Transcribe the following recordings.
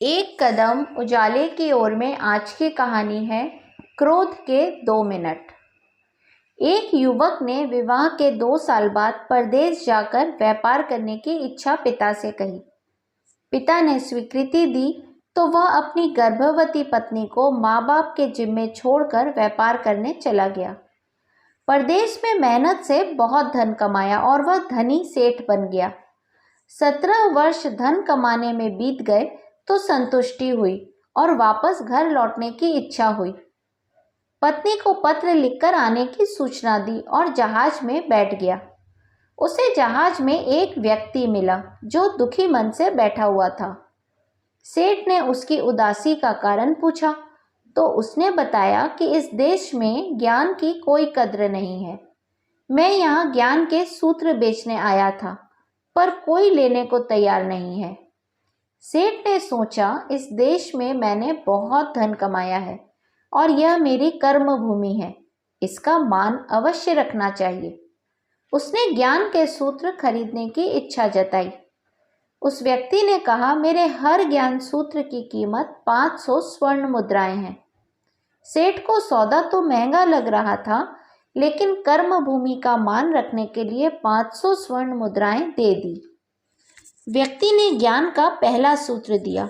एक कदम उजाले की ओर में आज की कहानी है क्रोध के 2 मिनट। एक युवक ने विवाह के 2 साल बाद परदेश जाकर व्यापार करने की इच्छा पिता से कही। पिता ने स्वीकृति दी तो वह अपनी गर्भवती पत्नी को माँ बाप के जिम्मे छोड़कर व्यापार करने चला गया। परदेश में मेहनत से बहुत धन कमाया और वह धनी सेठ बन गया। 17 वर्ष धन कमाने में बीत गए तो संतुष्टि हुई और वापस घर लौटने की इच्छा हुई। पत्नी को पत्र लिखकर आने की सूचना दी और जहाज में बैठ गया। उसे जहाज में एक व्यक्ति मिला जो दुखी मन से बैठा हुआ था। सेठ ने उसकी उदासी का कारण पूछा तो उसने बताया कि इस देश में ज्ञान की कोई कद्र नहीं है। मैं यहाँ ज्ञान के सूत्र बेचने आया था, पर कोई लेने को तैयार नहीं है। सेठ ने सोचा, इस देश में मैंने बहुत धन कमाया है और यह मेरी कर्म भूमि है, इसका मान अवश्य रखना चाहिए। उसने ज्ञान के सूत्र खरीदने की इच्छा जताई। उस व्यक्ति ने कहा, मेरे हर ज्ञान सूत्र की कीमत 500 स्वर्ण मुद्राएं हैं। सेठ को सौदा तो महंगा लग रहा था, लेकिन कर्म भूमि का मान रखने के लिए 500 स्वर्ण मुद्राएं दे दी। व्यक्ति ने ज्ञान का पहला सूत्र दिया,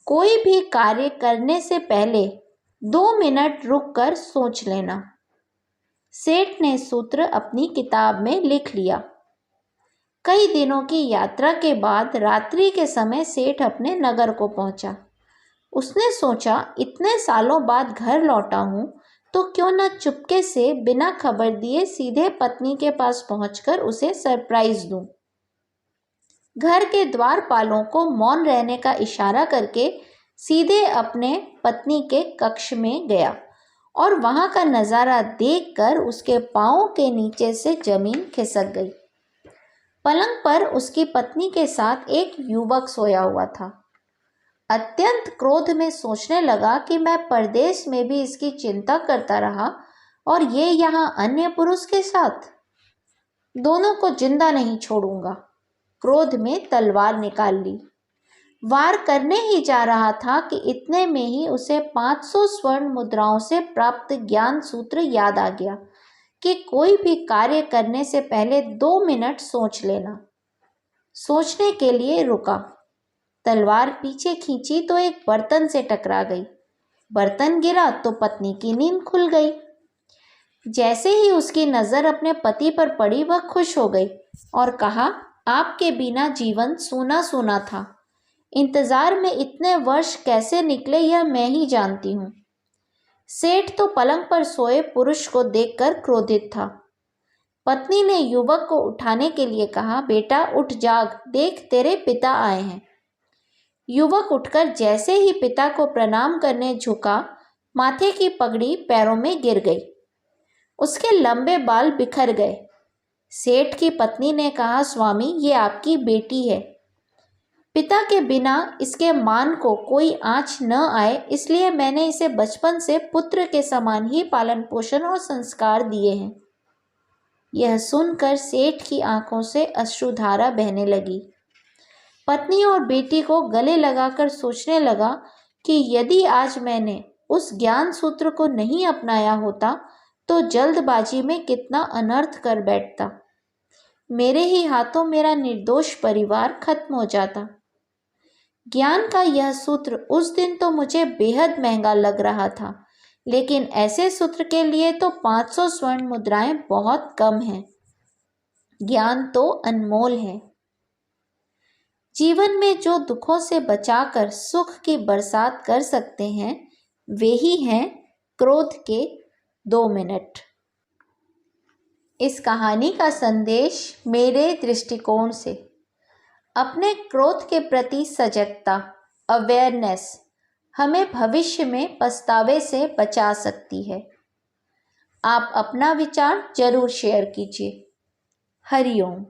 कोई भी कार्य करने से पहले 2 मिनट रुककर सोच लेना। सेठ ने सूत्र अपनी किताब में लिख लिया। कई दिनों की यात्रा के बाद रात्रि के समय सेठ अपने नगर को पहुंचा। उसने सोचा, इतने सालों बाद घर लौटा हूं तो क्यों न चुपके से बिना खबर दिए सीधे पत्नी के पास पहुंचकर उसे सरप्राइज दूं। घर के द्वारपालों को मौन रहने का इशारा करके सीधे अपने पत्नी के कक्ष में गया और वहां का नज़ारा देखकर उसके पांवों के नीचे से जमीन खिसक गई। पलंग पर उसकी पत्नी के साथ एक युवक सोया हुआ था। अत्यंत क्रोध में सोचने लगा कि मैं परदेश में भी इसकी चिंता करता रहा और ये यहाँ अन्य पुरुष के साथ। दोनों को जिंदा नहीं छोड़ूंगा। क्रोध में तलवार निकाल ली। वार करने ही जा रहा था कि इतने में ही उसे 500 स्वर्ण मुद्राओं से प्राप्त ज्ञान सूत्र याद आ गया कि कोई भी कार्य करने से पहले 2 मिनट सोच लेना। सोचने के लिए रुका। तलवार पीछे खींची तो एक बर्तन से टकरा गई। बर्तन गिरा तो पत्नी की नींद खुल गई। जैसे ही उसकी नज़र अपने पति पर पड़ी वह खुश हो गई और कहा, आपके बिना जीवन सूना सूना था। इंतजार में इतने वर्ष कैसे निकले यह मैं ही जानती हूँ। सेठ तो पलंग पर सोए पुरुष को देखकर क्रोधित था। पत्नी ने युवक को उठाने के लिए कहा, बेटा उठ जाग, देख तेरे पिता आए हैं। युवक उठकर जैसे ही पिता को प्रणाम करने झुका, माथे की पगड़ी पैरों में गिर गई। उसके लंबे बाल बिखर गए। सेठ की पत्नी ने कहा, स्वामी ये आपकी बेटी है। पिता के बिना इसके मान को कोई आँच न आए, इसलिए मैंने इसे बचपन से पुत्र के समान ही पालन पोषण और संस्कार दिए हैं। यह सुनकर सेठ की आंखों से अश्रुधारा बहने लगी। पत्नी और बेटी को गले लगाकर सोचने लगा कि यदि आज मैंने उस ज्ञान सूत्र को नहीं अपनाया होता तो जल्दबाजी में कितना अनर्थ कर बैठता। मेरे ही हाथों मेरा निर्दोष परिवार खत्म हो जाता। ज्ञान का यह सूत्र उस दिन तो मुझे बेहद महंगा लग रहा था, लेकिन ऐसे सूत्र के लिए तो 500 स्वर्ण मुद्राएं बहुत कम हैं। ज्ञान तो अनमोल है। जीवन में जो दुखों से बचाकर सुख की बरसात कर सकते हैं, वे ही हैं क्रोध के 2 मिनट। इस कहानी का संदेश मेरे दृष्टिकोण से अपने क्रोध के प्रति सजगता, अवेयरनेस हमें भविष्य में पछतावे से बचा सकती है। आप अपना विचार जरूर शेयर कीजिए। हरि ओम।